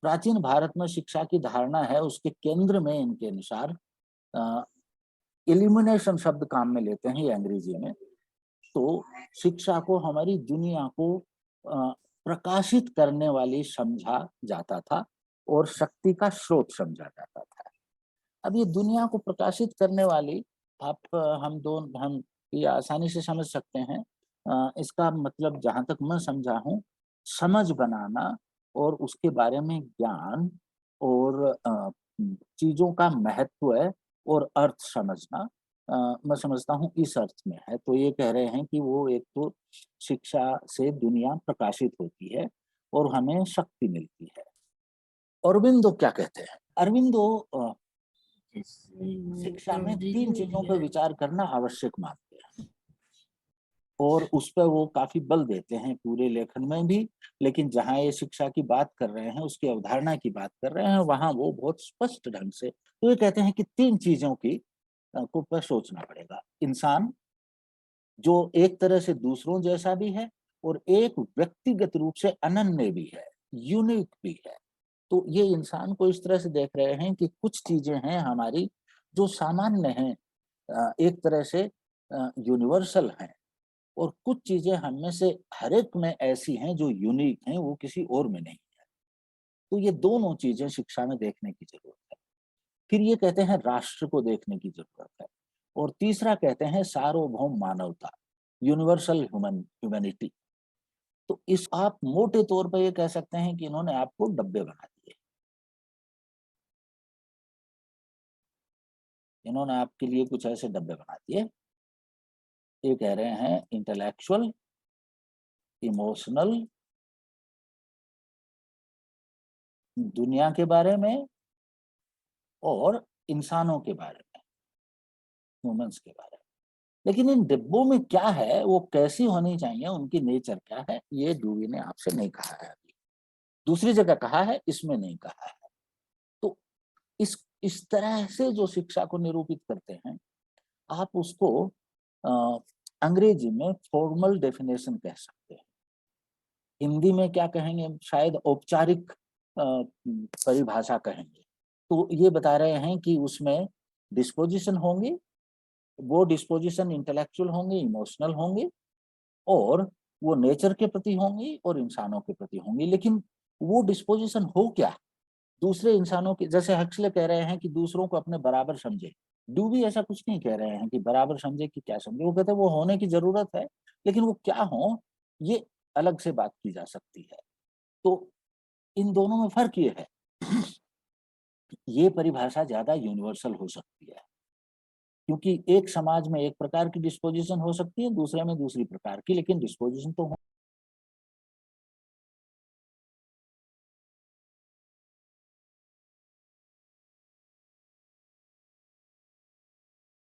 प्राचीन भारत में शिक्षा की धारणा है, उसके केंद्र में इनके अनुसार इल्यूमिनेशन शब्द काम में लेते हैं ये अंग्रेजी में। तो शिक्षा को हमारी दुनिया को प्रकाशित करने वाली समझा जाता था और शक्ति का स्रोत समझा जाता था। अब ये दुनिया को प्रकाशित करने वाली, आप हम ये आसानी से समझ सकते हैं। इसका मतलब जहां तक मैं समझा हूँ, समझ बनाना और उसके बारे में ज्ञान और चीजों का महत्व और अर्थ समझना, मैं समझता हूँ इस अर्थ में है। तो ये कह रहे हैं कि वो एक तो शिक्षा से दुनिया प्रकाशित होती है और हमें शक्ति मिलती है। अरविंदो क्या कहते हैं? अरविंदो जैसे वो शिक्षा में तीन अंग्रेजी में चीजों भी पर है। विचार करना आवश्यक मानते हैं और उस पर वो काफी बल देते हैं पूरे लेखन में भी। लेकिन जहां ये शिक्षा की बात कर रहे हैं, उसकी अवधारणा की बात कर रहे हैं, वहां वो बहुत स्पष्ट ढंग से तो ये कहते हैं कि तीन चीजों की को पर सोचना पड़ेगा। इंसान जो एक तरह से दूसरों जैसा भी है और एक व्यक्तिगत रूप से अनन्य भी है, यूनिक भी है। तो ये इंसान को इस तरह से देख रहे हैं कि कुछ चीजें हैं हमारी जो सामान्य हैं, एक तरह से यूनिवर्सल हैं, और कुछ चीजें हम में से हर एक में ऐसी हैं जो यूनिक हैं, वो किसी और में नहीं है। तो ये दोनों चीजें शिक्षा में देखने की जरूरत है। फिर ये कहते हैं राष्ट्र को देखने की जरूरत है। और तीसरा कहते हैं सार्वभौम मानवता, यूनिवर्सल ह्यूमैनिटी। तो इस आप मोटे तौर पर ये कह सकते हैं कि इन्होंने आपको डब्बे बना दिए। इन्होंने आपके लिए कुछ ऐसे डब्बे बना दिए। ये कह रहे हैं इंटेलेक्चुअल, इमोशनल, दुनिया के बारे में और इंसानों के बारे में, ह्यूमंस के बारे में। लेकिन इन डिब्बों में क्या है, वो कैसी होनी चाहिए, उनकी नेचर क्या है, ये डूवी ने आपसे नहीं कहा है अभी। दूसरी जगह कहा है, इसमें नहीं कहा है। तो इस तरह से जो शिक्षा को निरूपित करते हैं, आप उसको अ, अंग्रेजी में फॉर्मल डेफिनेशन कह सकते हैं। हिंदी में क्या कहेंगे, शायद औपचारिक परिभाषा कहेंगे। तो ये बता रहे हैं कि उसमें डिस्पोजिशन होंगे, वो डिस्पोजिशन इंटेलेक्चुअल होंगे, इमोशनल होंगे, और वो नेचर के प्रति होंगी और इंसानों के प्रति होंगी। लेकिन वो डिस्पोजिशन हो क्या, दूसरे इंसानों के, जैसे हक्सले कह रहे हैं कि दूसरों को अपने बराबर समझे। डूबी ऐसा कुछ नहीं कह रहे हैं कि बराबर समझे कि क्या समझे, वो कहते हैं वो होने की जरूरत है, लेकिन वो क्या हो ये अलग से बात की जा सकती है। तो इन दोनों में फर्क ये है, ये परिभाषा ज्यादा यूनिवर्सल हो सकती है, क्योंकि एक समाज में एक प्रकार की डिस्पोजिशन हो सकती है, दूसरे में दूसरी प्रकार की, लेकिन डिस्पोजिशन तो